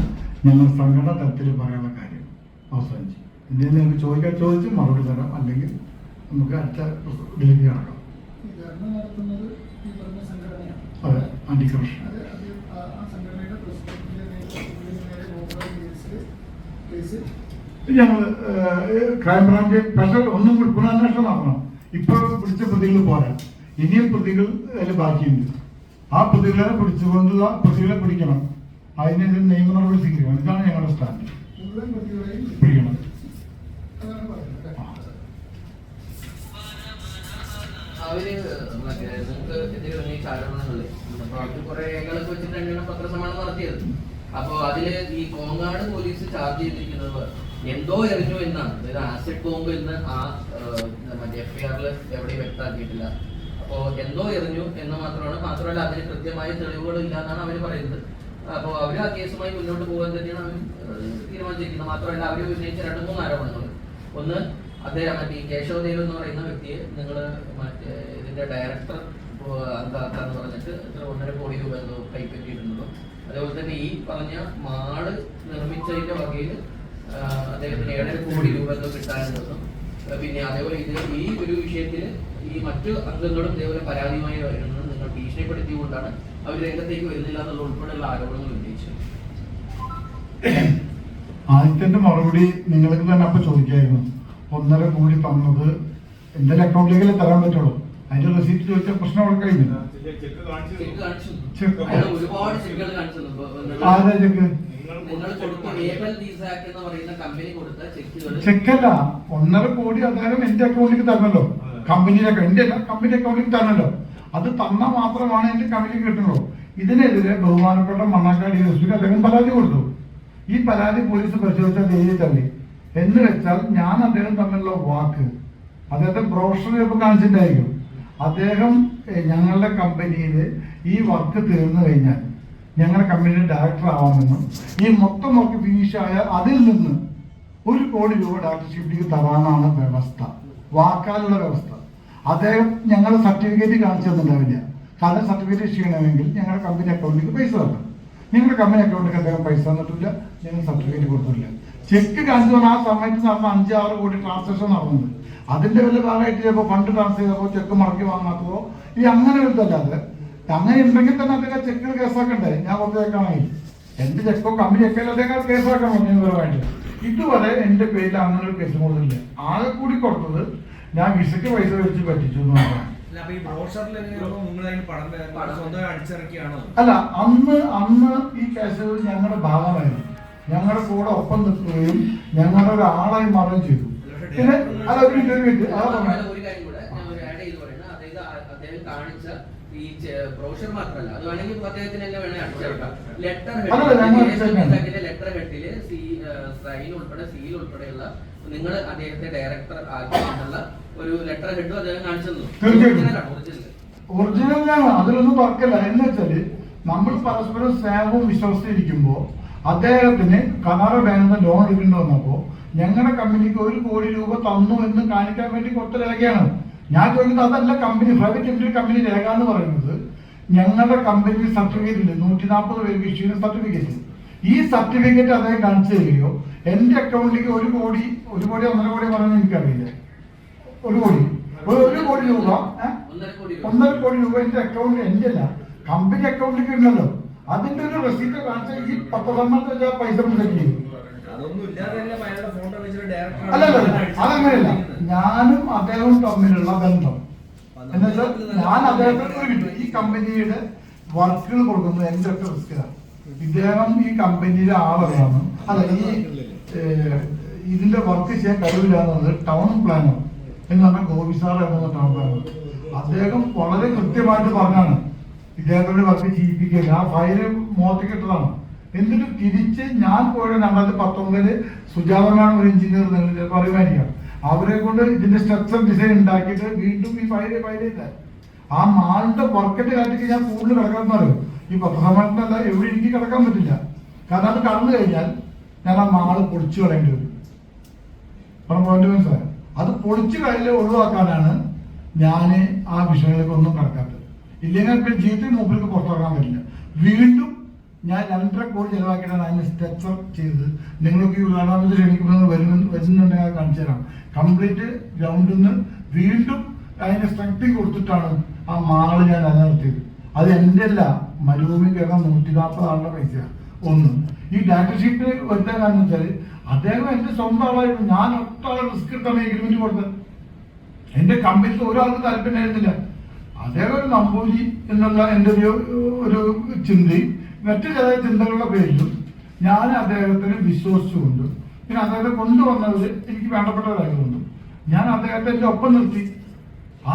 ഞങ്ങൾ സംഘടന തലത്തിൽ പറയാനുള്ള കാര്യം. അവസാനിച്ചു. ഇന്ത്യയിൽ നിങ്ങൾക്ക് ചോദിച്ച് മറുപടി തരാം, അല്ലെങ്കിൽ നമുക്ക് അടുത്ത ഇതിലേക്ക് കടക്കാം. അതെ, ആന്റി കറപ്ഷൻ ഞങ്ങൾ ക്രൈംബ്രാഞ്ച് സ്പെഷ്യൽ ഒന്നും കൂടി പുനരന്വേഷണം നടത്തണം. ഇപ്പോൾ പിടിച്ച പ്രതികൾ പോരാ, ഇനിയും പ്രതികൾ അതിൽ ബാക്കിയുണ്ട്. ആ പ്രതികളെ പിടിച്ചുകൊണ്ടുള്ള പ്രതികളെ പിടിക്കണം. അതിനെതിരെ നിയമ നടപടി സ്വീകരിക്കണം. ഇതാണ് ഞങ്ങളുടെ സ്റ്റാൻഡ്. പിടിക്കണം. അവര് മറ്റേ നിങ്ങൾക്ക് എതിരെ ഉന്നയിച്ച ആരോപണങ്ങള് കുറെ രേഖകളൊക്കെ വെച്ചിട്ട് തന്നെയാണ് പത്രസമ്മേളനം നടത്തിയത്. അപ്പൊ അതില് ഈ കോങ്ങാട് പോലീസ് ചാർജ് ചെയ്തിരിക്കുന്നത് എന്തോ എറിഞ്ഞു എന്നാണ്. അതായത് ആസിഡ് ബോംബ് എന്ന് ആ മറ്റേ FIR എവിടെയും വ്യക്തമാക്കിയിട്ടില്ല. അപ്പോ എന്തോ എറിഞ്ഞു എന്ന് മാത്രമല്ല അതിന് കൃത്യമായ തെളിവുകൾ ഇല്ല എന്നാണ് അവർ പറയുന്നത്. അപ്പോൾ അവർ ആ കേസുമായി മുന്നോട്ട് പോകാൻ തന്നെയാണ് അവർ തീരുമാനിച്ചിരിക്കുന്നത്. മാത്രമല്ല അവർ ഉന്നയിച്ച 2-3 ആരോപണങ്ങൾ. ഒന്ന്, അദ്ദേഹം മറ്റേ കേശവദേവ് എന്ന് പറയുന്ന വ്യക്തിയെ നിങ്ങൾ മറ്റേ ഇതിന്റെ ഡയറക്ടർ എന്താക്കാന്ന് പറഞ്ഞിട്ട് 1.5 കോടി രൂപ എന്തോ കൈപ്പറ്റിയിട്ടുണ്ടോ. അതേപോലെ തന്നെ ഈ പറഞ്ഞ മാള് നിർമ്മിച്ചതിന്റെ വകയിൽ അദ്ദേഹത്തിന് 7.5 കോടി രൂപ എന്തോ കിട്ടാനുണ്ടെന്നും പിന്നെ അതേപോലെ ഈ ഒരു വിഷയത്തിൽ ഈ മറ്റു അംഗങ്ങളും ഇതേപോലെ പരാതിയുമായി വരുന്നത് നിങ്ങൾ ഭീഷണിപ്പെടുത്തിയുകൊണ്ടാണ് അവർ രംഗത്തേക്ക് വരുന്നില്ല എന്നുള്ള ഉൾപ്പെടെയുള്ള ആരോപണങ്ങൾ ഉന്നയിച്ചത്. ആദ്യത്തെ മറുപടി നിങ്ങൾക്ക് തന്നെ അപ്പൊ ചോദിക്കായിരുന്നു. 1.5 കോടി തന്നത് എന്റെ അക്കൗണ്ടിലേക്കല്ലേ തരാൻ പറ്റുള്ളൂ. അതിന്റെ റെസിപ്റ്റ് ചോദിച്ച പ്രശ്നം അവിടെ കഴിഞ്ഞില്ല. ഒരുപാട് ചെക്കുകൾ കാണിച്ചു. ചെക്കല്ല, 1.5 കോടി അദ്ദേഹം എന്റെ അക്കൗണ്ടിലേക്ക് തരണല്ലോ. കമ്പനിയുടെ കമ്പനി അക്കൗണ്ടിലേക്ക് തരണല്ലോ. അത് തന്നാൽ മാത്രമാണ് എന്റെ കമ്പനിക്ക് കിട്ടുള്ളൂ. ഇതിനെതിരെ ബഹുമാനപ്പെട്ട മണ്ണാക്കാട് DSP അദ്ദേഹം പരാതി കൊടുത്തു. ഈ പരാതി പോലീസ് പരിശോധിച്ചാൽ ദേവി തള്ളി. എന്ന് വെച്ചാൽ ഞാൻ അദ്ദേഹം തമ്മിലുള്ള വാക്ക് അദ്ദേഹത്തെ ബ്രോഷർ ചിലപ്പോൾ കാണിച്ചിട്ടായിരിക്കും. അദ്ദേഹം ഞങ്ങളുടെ കമ്പനിയിൽ ഈ വർക്ക് തീർന്നു കഴിഞ്ഞാൽ ഞങ്ങളുടെ കമ്പനിയുടെ ഡയറക്ടർ ആവാമെന്നും ഈ മൊത്തം വർക്ക് ഫിനിഷ് ആയാൽ അതിൽ നിന്ന് 1 കോടി രൂപ ഡയറക്ടർഷിപ്പിലേക്ക് തരാനാണ് വ്യവസ്ഥ, വാക്കാലുള്ള വ്യവസ്ഥ. അദ്ദേഹം ഞങ്ങൾ സർട്ടിഫിക്കറ്റ് കാണിച്ചു തന്നിട്ടുണ്ടാവില്ല. കാരണം സർട്ടിഫിക്കറ്റ് ചെയ്യണമെങ്കിൽ ഞങ്ങളുടെ കമ്പനി അക്കൗണ്ടിലേക്ക് പൈസ തരണം. ഞങ്ങളുടെ കമ്പനി അക്കൗണ്ടിലേക്ക് അദ്ദേഹം പൈസ തന്നിട്ടില്ല, ഞങ്ങൾ സർട്ടിഫിക്കറ്റ് കൊടുത്തിട്ടില്ല. ചെക്ക് കാണിച്ചു പറഞ്ഞാൽ ആ സമയത്ത് നടന്ന 5-6 കോടി ട്രാൻസാക്ഷൻ നടന്നത്. അതിന്റെ വല്ല ഭാഗമായിട്ട് ചിലപ്പോൾ ഫണ്ട് ട്രാൻസ്ഫർ ചെയ്തപ്പോൾ ചെക്ക് മടക്കി വാങ്ങാത്തതോ ഈ അങ്ങനെ ഒരുതല്ലാതെ അങ്ങനെ ഉണ്ടെങ്കിൽ തന്നെ അദ്ദേഹം ചെക്കുകൾ കേസാക്കണ്ടേ. ഞാൻ കുറച്ച് ചെക്കാണെങ്കിൽ എന്റെ ചെക്കോ കമ്പനി ചെക്കോ അദ്ദേഹം കേസാക്കണം നിയമപരമായിട്ട്. ഇതുവരെ എന്റെ പേരിൽ അങ്ങനെ ഒരു കേസ് കൊടുത്തില്ല. ആകെ കൂടി കൊടുത്തത് ഞാൻ വിസയ്ക്ക് പൈസ വെച്ച് പറ്റിച്ചു എന്ന് പറയാം. അല്ല, അന്ന് ഈ കേസ് ഞങ്ങളുടെ ഭാഗമായിരുന്നു. ഞങ്ങളുടെ കൂടെ ഒപ്പം നിൽക്കുകയും ഞങ്ങളുടെ ഒരാളായി മാറുകയും ചെയ്തു. പിന്നെ അല്ല ഒരു മിനിറ്റ് ഈ ബ്രോഷർ മാത്രമല്ല, അത് വേണമെങ്കിൽ അദ്ദേഹത്തിന് എല്ലാം വേണമെങ്കിൽ അടിച്ചേർക്കാം. ലെറ്റർ ഹെഡില് സൈൻ ഉൾപ്പെടെ സീൽ ഉൾപ്പെടെയുള്ള നിങ്ങൾ അദ്ദേഹത്തെ ഡയറക്ടർ ആക്കിയിട്ടുള്ള ഒരു ലെറ്റർ ഹെഡും അദ്ദേഹം കാണിച്ചു തന്നു. ഒറിജിനലാണ്, അതിലൊന്നും തർക്കമില്ല. എന്ന് വെച്ചാല് നമ്മൾ പരസ്പരം സ്നേഹവും വിശ്വസിച്ചിരിക്കുമ്പോ അദ്ദേഹത്തിന് കനറ ബാങ്കിൽ ലോൺ എടുക്കേണ്ടി വന്നപ്പോ ഞങ്ങളുടെ കമ്പനിക്ക് 1 കോടി രൂപ തന്നു എന്ന് കാണിക്കാൻ വേണ്ടി കൊടുത്ത രേഖയാണ്. ഞാൻ ചോദിക്കുന്നത് അതല്ല കമ്പനി, പ്രൈവറ്റ് ലിമിറ്റഡ് കമ്പനി രേഖ എന്ന് പറയുന്നത് ഞങ്ങളുടെ കമ്പനി സർട്ടിഫിക്കറ്റ് ഉണ്ട്. 140 പേർക്ക് ഇഷ്യൂ ചെയ്യുന്ന സർട്ടിഫിക്കറ്റ്. ഈ സർട്ടിഫിക്കറ്റ് അദ്ദേഹം കാണിച്ചു തരികയോ എന്റെ അക്കൗണ്ടിലേക്ക് 1 കോടി 1.5 കോടി പറയുന്നത് എനിക്കറിയില്ല. 1 കോടി രൂപ 1.5 കോടി രൂപ എന്റെ അക്കൗണ്ടിൽ, എന്റെ അല്ല കമ്പനി അക്കൗണ്ടിലേക്ക് ഉണ്ടല്ലോ. അതിന്റെ ഒരു റെസീറ്റ് കാണിച്ചാൽ ഈ പത്രസമ്മേളനത്തിൽ പൈസ സെറ്റ് ചെയ്യും. അല്ലല്ല, അതങ്ങനെയല്ല. ഞാനും അദ്ദേഹവും തമ്മിലുള്ള ബന്ധം എന്നുവെച്ചാൽ ഞാൻ അദ്ദേഹത്തിന് ഈ കമ്പനിയുടെ വർക്കുകൾ കൊടുക്കുന്നത് എന്റെ ഒക്കെ റിസ്ക്കാണ്. ഇദ്ദേഹം ഈ കമ്പനിയിലെ ആളാണ്. അല്ല, ഈ ഇതിന്റെ വർക്ക് ചെയ്യാൻ കഴിവില്ല എന്നുള്ളത് ടൗൺ പ്ലാനർ എന്ന് പറഞ്ഞാൽ ഗോപി സാർ എന്ന ടൗൺ പ്ലാനർ. അദ്ദേഹം വളരെ കൃത്യമായിട്ട് പറഞ്ഞാണ് ഇദ്ദേഹത്തോട് വർക്ക് ചെയ്യിപ്പിക്കുക. ആ ഫയല് മുഖത്തേക്ക് ഇട്ടതാണ്. എന്നിട്ട് തിരിച്ച് ഞാൻ പോയത് 2019 സുജാതനാണ് ഒരു എഞ്ചിനീയർ ചിലപ്പോൾ അറിയുമായിരിക്കാം. അവരെ കൊണ്ട് ഇതിന്റെ സ്ട്രക്ചർ ഡിസൈൻ ഉണ്ടാക്കിയിട്ട് വീണ്ടും ഈ ഫയലില്ല. ആ മാളിന്റെ വർക്കറ്റ് കാറ്റിക്ക് ഞാൻ കൂടുതൽ കിടക്കാൻ പറയും. ഈ പത്രസമ്മേളനത്തിനല്ല എവിടെ എനിക്ക് കിടക്കാൻ പറ്റില്ല. കാരണം അത് കടന്നു കഴിഞ്ഞാൽ ഞാൻ ആ മാള് പൊളിച്ചു കളയേണ്ടി വരും. പോയിന്റ് മനസ്സിലായി. അത് പൊളിച്ചു കഴിഞ്ഞ് ഒഴിവാക്കാനാണ് ഞാൻ ആ വിഷയങ്ങളിലേക്കൊന്നും കിടക്കാത്തത്. ഇല്ലെങ്കിൽ ജീവിതത്തിൽ മുമ്പിലേക്ക് പുറത്തിറങ്ങാൻ പറ്റില്ല. വീണ്ടും ഞാൻ 2.5 കോടി ചെലവാക്കിയിട്ടാണ് അതിന് സ്ട്രക്ചർ ചെയ്തത്. നിങ്ങൾക്ക് ഈ ഉദാഹരണത്തിൽ ക്ഷണിക്കുന്നത് വരുന്നുണ്ടെങ്കിൽ അത് കാണിച്ചു തരാം. കംപ്ലീറ്റ് ഗ്രൗണ്ടിൽ നിന്ന് വീണ്ടും അതിന് സ്ട്രെങ്തിങ് കൊടുത്തിട്ടാണ് ആ മാള് ഞാൻ നിലനിർത്തിയത്. അത് എൻ്റെ അല്ല, മരുഭൂമിക്ക് കേൾക്കാൻ 140 ആളുടെ പൈസയാണ്. ഒന്ന്, ഈ ഡാറ്റ ഷീറ്റ് വരുത്താൻ കാരണം വെച്ചാൽ അദ്ദേഹം എൻ്റെ സ്വന്തം ആളായിരുന്നു. ഞാൻ ഒറ്റ ആളെ റിസ്ക് എടുത്താണ് എഗ്രിമെന്റ് കൊടുത്തത്. എൻ്റെ കമ്പനിക്ക് ഒരാൾക്ക് താല്പര്യമായിരുന്നില്ല. അദ്ദേഹം ഒരു നമ്പൂരി എന്നുള്ള എൻ്റെ ഒരു ചിന്തയും മറ്റു ചില ചിന്തകളുടെ പേരിലും ഞാൻ അദ്ദേഹത്തിന് വിശ്വസിച്ചുകൊണ്ട് പിന്നെ അദ്ദേഹത്തെ കൊണ്ടുവന്നവര് എനിക്ക് വേണ്ടപ്പെട്ടവരായതുകൊണ്ട് ഞാൻ അദ്ദേഹത്തെ എൻ്റെ ഒപ്പം നിർത്തി.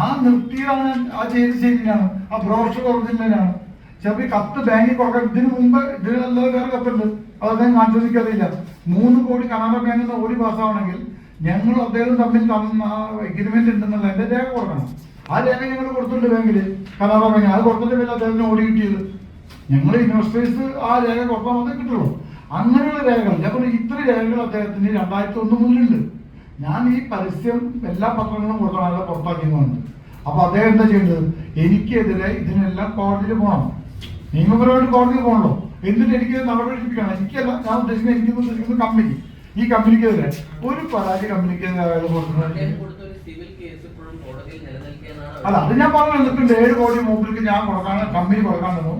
ആ നിർത്തിയാണ് ആ ചെയ്ത് ശരിയാണ്. ആ ബ്രോഷർ ഒറിജിനലാണ്. ചിലപ്പോൾ ഈ കത്ത് ബാങ്കിൽ കൊടുക്കാൻ ഇതിന് മുമ്പ് ഇതിന് നല്ലത് വേറെ കത്തുണ്ട്, അത് അദ്ദേഹം കാണിച്ചു എനിക്കറിയില്ല. 3 കോടി കനറ ബാങ്കിൽ നിന്ന് ഓടി പാസ്സാവണമെങ്കിൽ ഞങ്ങൾ അദ്ദേഹം തമ്മിൽ എഗ്രിമെന്റ് ഉണ്ടെന്നുള്ള എൻ്റെ രേഖ കൊടുക്കണം. ആ രേഖ ഞങ്ങൾ കൊടുത്തിട്ടുണ്ട് ബാങ്കില്, കനറ ബാങ്ക്. അത് കൊടുത്തിട്ട് പിന്നെ അദ്ദേഹത്തിന് ഓടി കിട്ടിയത്. ഞങ്ങൾ ഇൻവെസ്റ്റേഴ്സ് ആ രേഖ കൊടുത്താൽ മാത്രമേ കിട്ടുള്ളൂ. അങ്ങനെയുള്ള രേഖകൾ ഞാൻ പറഞ്ഞു. ഇത്ര രേഖകൾ അദ്ദേഹത്തിന് 2001 മുതലുണ്ട്. ഞാൻ ഈ പരസ്യം എല്ലാ പത്രങ്ങളും കൊടുക്കണം, പുറത്താക്കിയതുകൊണ്ട്. അപ്പൊ അദ്ദേഹം എന്താ ചെയ്യേണ്ടത്? എനിക്കെതിരെ ഇതിനെല്ലാം കോടതിയിൽ പോകണം, നിയമപരമായിട്ട് കോടതിയിൽ പോകണല്ലോ. എന്നിട്ട് എനിക്ക് നടപടിപ്പിക്കണം. എനിക്കല്ല, ഞാൻ ഉദ്ദേശിക്കുന്നത് കമ്പനി, ഈ കമ്പനിക്കെതിരെ ഒരു പരാതി കമ്പനിക്കെതിരെ അയാൾ കൊടുക്കുന്നത്. അല്ല, അത് ഞാൻ പറഞ്ഞു. എന്നിട്ടുണ്ട് 7 കോടി മൂപ്പിലേക്ക് ഞാൻ കൊടുക്കാൻ, കമ്പനി കൊടുക്കാൻ തന്നു.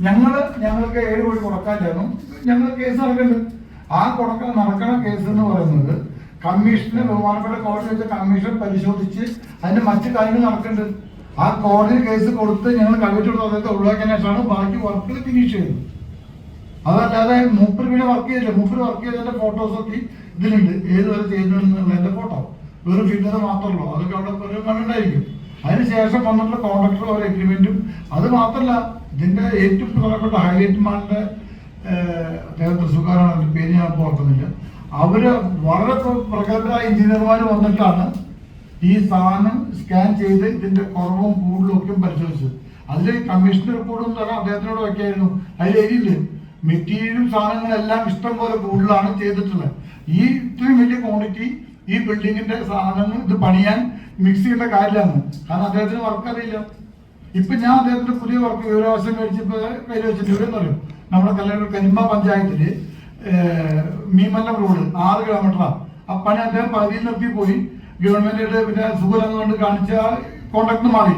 ഞങ്ങൾക്ക് 7 കോടി കൊടുക്കാനില്ലായിരുന്നു. ഞങ്ങൾ കേസ് നടക്കുന്നുണ്ട്. ആ നടക്കണ കേസ് എന്ന് പറയുന്നത് കമ്മീഷന്, ബഹുമാനപ്പെട്ട കോടതി വെച്ച കമ്മീഷൻ പരിശോധിച്ച് അതിന്റെ മറ്റു കാര്യങ്ങൾ നടക്കുന്നുണ്ട്. ആ കോടതി കേസ് കൊടുത്ത് ഞങ്ങൾ കമ്മിറ്റി കൊടുത്ത് അദ്ദേഹത്തെ ഒഴിവാക്കിയതിനു ശേഷമാണ് ബാക്കി വർക്കുകൾ ഫിനിഷ് ചെയ്തത്. അതല്ലാതെ മൂപ്പര് പിന്നെ വർക്ക് ചെയ്തില്ല. മൂപ്പര് വർക്ക് ചെയ്തതിന്റെ ഫോട്ടോസൊക്കെ ഇതിലുണ്ട്, ഏതുവരെ ചെയ്യുന്നതിന്റെ ഫോട്ടോ. വെറും ഫിഗർ മാത്രമല്ലോ, അതൊക്കെ അവിടെ കണ്ടിട്ടായിരിക്കും. അതിനുശേഷം വന്നിട്ടുള്ള കോൺട്രാക്ടർ ഒരു എഗ്രിമെന്റും. അത് മാത്രമല്ല, ഇതിന്റെ ഏറ്റവും പ്രധാനപ്പെട്ട ഹൈലൈറ്റ് മാളിന്റെ അദ്ദേഹം തൃശ്ശൂർക്കാരാണ്, അതിന്റെ പേര് ഞാൻ ഓർക്കുന്നില്ല. അവര് വളരെ പ്രഗത്ഭരായ എഞ്ചിനീയർമാർ വന്നിട്ടാണ് ഈ സാധനം സ്കാൻ ചെയ്ത് ഇതിന്റെ കുറവും കൂടുതലും ഒക്കെ പരിശോധിച്ചത്. അതിൽ കമ്മീഷണർ റിപ്പോർട്ടും തരാം അദ്ദേഹത്തിനോട് വയ്ക്കായിരുന്നു. അതിൽ എഴുതിയില്ലേ, മെറ്റീരിയലും സാധനങ്ങളെല്ലാം ഇഷ്ടം പോലെ കൂടുതലാണ് ചെയ്തിട്ടുള്ളത്. ഈ ഇത്രയും വലിയ ക്വാണ്ടിറ്റി ഈ ബിൽഡിങ്ങിന്റെ സാധനങ്ങൾ ഇത് പണിയാൻ മിക്സ് ചെയ്യേണ്ട കാര്യമാണ്. കാരണം അദ്ദേഹത്തിന് വർക്ക് അറിയില്ല. ഇപ്പൊ ഞാൻ അദ്ദേഹത്തിന്റെ പുതിയ വർക്ക് വിവരാവകാശം മേടിച്ചപ്പോ കയ്യിൽ വെച്ചിട്ട് ഇവിടെ പറയും, നമ്മുടെ കരിമ്പ പഞ്ചായത്തില് മീമല്ലം റോഡ് 6 കിലോമീറ്ററാണ്. ആ പണി അദ്ദേഹം പകുതിയിൽ നിർത്തി പോയി. ഗവൺമെന്റിന്റെ പിന്നെ സുഖം കൊണ്ട് കാണിച്ച കോൺട്രാക്ട് മാറി.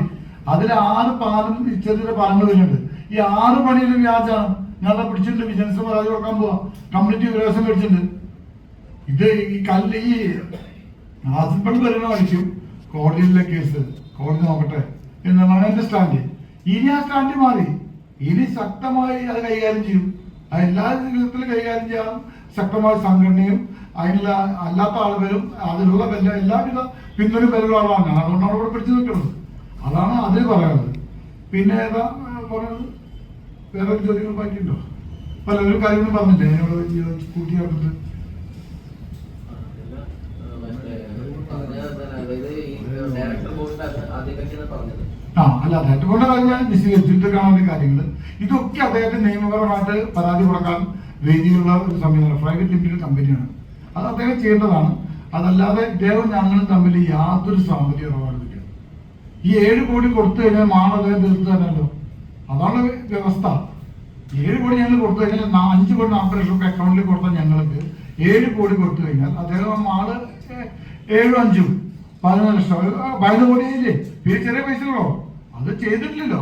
അതിൽ 6 പാലം ചെറിയ പാലങ്ങൾ വരുന്നുണ്ട്. ഈ 6 പണിയിലും വ്യാജാണ്. ഞാൻ പിടിച്ചിട്ടുണ്ട്, വിജിലൻസ് പരാതി കൊടുക്കാൻ പോവാ. കമ്മ്യൂണിറ്റി വിവരാവകാശം മേടിച്ചിട്ടുണ്ട്. ഇത് ഈ കല്ല് ഈ ആസിഫൽ വരുന്ന വഴിക്കും കോടതിയിലെ കേസ് കോടതി നോക്കട്ടെ എന്നാണ് എന്റെ സ്റ്റാൻഡ്. ഇനി ആ സ്റ്റാൻഡ് മാറി. ഇനി ശക്തമായി അത് കൈകാര്യം ചെയ്യും. എല്ലാ വിധത്തിലും കൈകാര്യം ചെയ്യാൻ ശക്തമായ സംഘടനയും അതിനുള്ള അല്ലാത്ത ആളുകളും അതിലുള്ള എല്ലാവിധ പിന്തുണയും വരുന്ന ആളാണ്. അതുകൊണ്ടാണ് അവിടെ പിടിച്ചു നിൽക്കുന്നത്. അതാണ് അതിൽ പറയുന്നത്. പിന്നെ ഏതാ പറയുന്നത്? വേറെ ചോദ്യങ്ങൾ ബാക്കിയുണ്ടോ? പലരും കാര്യങ്ങൾ പറഞ്ഞില്ലേ എന്നോട് കൂട്ടി ചേർത്തിട്ട്? അല്ല, ഡയറക്ടറുടെ കാര്യം ഞാൻ വിശദീകരിച്ചിട്ട് കാണുന്ന കാര്യങ്ങൾ ഇതൊക്കെ അദ്ദേഹത്തിന് നിയമപരമായിട്ട് പരാതി കൊടുക്കാൻ വേദിയുള്ള ഒരു സംവിധാനം, പ്രൈവറ്റ് ലിമിറ്റഡ് കമ്പനിയാണ്. അത് അദ്ദേഹം ചെയ്യേണ്ടതാണ്. അതല്ലാതെ ഇദ്ദേഹം ഞങ്ങളും തമ്മിൽ യാതൊരു സാമ്പത്തിക ഇടപാടില്ല. ഈ 7 കോടി കൊടുത്തു കഴിഞ്ഞാൽ അദ്ദേഹം തീർത്തു തന്നെയല്ലോ. അതാണ് വ്യവസ്ഥ. 7 കോടി ഞങ്ങൾ കൊടുത്തു കഴിഞ്ഞാൽ 5 കോടി 40 ലക്ഷം രൂപ അക്കൗണ്ടിൽ കൊടുത്താൽ ഞങ്ങൾക്ക് 7 കോടി കൊടുത്തു കഴിഞ്ഞാൽ അദ്ദേഹം മാള് 7 5 11 ലക്ഷം 11 കോടിയില്ലേ? പിന്നെ ചെറിയ പൈസകളോ അത് ചെയ്തിട്ടില്ലല്ലോ.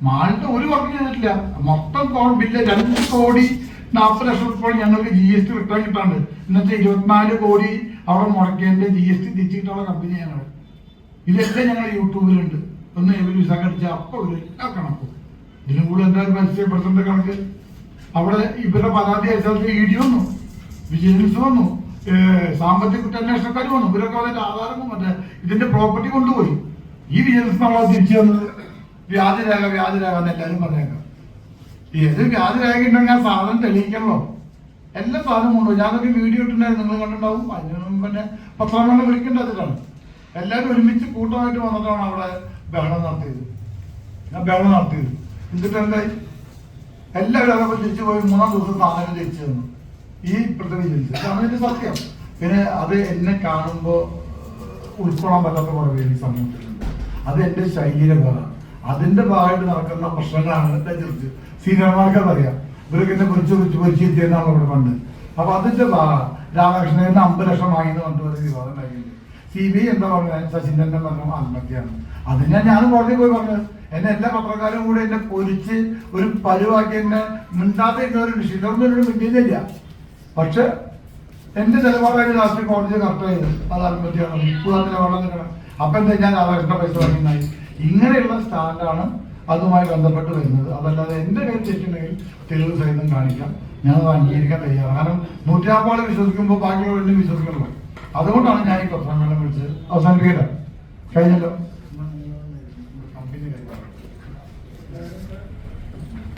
മാളിന്റെ ഒരു വർക്ക് ചെയ്തിട്ടില്ല. മൊത്തം ബില്ല് 2 കോടി 40 ലക്ഷം രൂപ ഞങ്ങൾക്ക് GST റിട്ടേൺ കിട്ടാണ്ട്. ഇന്നത്തെ 24 കോടി അവിടെ മുടക്കേണ്ട GST തിരിച്ചു കിട്ടാനുള്ള കമ്പനി ഞങ്ങൾ. ഇതെല്ലാം ഞങ്ങൾ യൂട്യൂബിലുണ്ട്. ഒന്ന് വിസ കടിച്ചാൽ അപ്പോൾ എല്ലാ കണക്കും ഇതിനും കൂടെ എന്തായാലും പരിചയപ്പെടുത്തേണ്ട കണക്ക്. അവിടെ ഇവരുടെ പരാതി അയച്ചാൽ ED വന്നു, വിജിലൻസ് വന്നു, സാമ്പത്തിക കുറ്റാന്വേഷണക്കാർ വന്നു. ഇവരൊക്കെ അതിന്റെ ആധാരവും മറ്റേ ഇതിന്റെ പ്രോപ്പർട്ടി കൊണ്ടുപോയി. ഈ വിജിലൻസ് നമ്മളെ തിരിച്ചു വന്നത് വ്യാജരേഖ എന്ന് എല്ലാവരും പറഞ്ഞേക്കാം. ഏത് വ്യാജരേഖ ഉണ്ടെങ്കിൽ ആ സാധനം തെളിയിക്കണല്ലോ. എല്ലാ സാധനവും കൊണ്ടുപോയി. ഞാനൊക്കെ വീഡിയോ ഇട്ടുണ്ടായിരുന്നു, നിങ്ങൾ കണ്ടിട്ടുണ്ടാവും. അതിനും പിന്നെ പത്രങ്ങളെ വിളിക്കേണ്ടതിലാണ്. എല്ലാവരും ഒരുമിച്ച് കൂട്ടമായിട്ട് വന്നിട്ടാണ് അവിടെ ബഹളം നടത്തിയത്. എന്നിട്ട് എന്തായി? എല്ലാവരും അതേപോലെ തിരിച്ചു പോയി 3-ാം ദിവസം സാധനം തിരിച്ചു തന്നു ഈ ഇപ്പോഴത്തെ വിജിലൻസ്. അതാണ് ഇതിന്റെ സത്യം. പിന്നെ അത് എന്നെ കാണുമ്പോൾ ഉൾക്കൊള്ളാൻ പറ്റാത്ത കുറെ പേര് ഈ സമൂഹത്തിലുണ്ട്. അത് എന്റെ ശൈലിയുടെ ഭാഗമാണ്. അതിന്റെ ഭാഗമായിട്ട് നടക്കുന്ന പ്രശ്നങ്ങളാണ് എന്റെ ചെറുത്ത് സീനിയർമാർക്കത് അറിയാം. ഇവരൊക്കെ എന്നെ പൊരിച്ചു ചെയ്യുന്നതാണ് ഇവിടെ പണ്ട്. അപ്പൊ അതിന്റെ ഭാഗം രാധാകൃഷ്ണൻ 50 ലക്ഷം വാങ്ങിയെന്ന് പറഞ്ഞിട്ട് ഒരു വിവാദം ഉണ്ടായിട്ടുണ്ട്. CBI എന്താ പറഞ്ഞത്? ശശീന്ദ്രൻ പറഞ്ഞു ആത്മഹത്യയാണ്. അത് ഞാനും കോടതി പോയി പറഞ്ഞത്. എന്നെ എല്ലാ പത്രക്കാരും കൂടെ എന്നെ പൊരിച്ച് ഒരു പരുവാക്കി എന്നെ മിണ്ടാതെ ഒരു വിഷയം എന്നോട് മിണ്ടിയില്ല. പക്ഷെ എന്റെ നിലപാടായിട്ട് ലാസ്റ്റ് കോടതി കറക്റ്റ് ചെയ്ത് അത് ആത്മഹത്യയാണ്, നിലപാടാൻ നിൽക്കണം. അപ്പൊ എന്താ ഞാൻ രാധാകൃഷ്ണ പൈസ വാങ്ങിയായി. ഇങ്ങനെയുള്ള സ്റ്റാൻഡാണ് അതുമായി ബന്ധപ്പെട്ട് വരുന്നത്. അതല്ലാതെ എൻ്റെ കയ്യിൽ തെറ്റുണ്ടെങ്കിൽ തെളിവ് സഹിതം കാണിക്കാം, ഞാനത് അംഗീകരിക്കാൻ തയ്യാറാണ്. കാരണം 150 വിശ്വസിക്കുമ്പോൾ ബാക്കിയുള്ളവരെല്ലാം വിശ്വസിക്കണമല്ലോ. അതുകൊണ്ടാണ് ഞാൻ ഈ പത്രസമ്മേളനം വിളിച്ചത്. അവസാനിപ്പിക്കട്ടെ, കഴിഞ്ഞല്ലോ.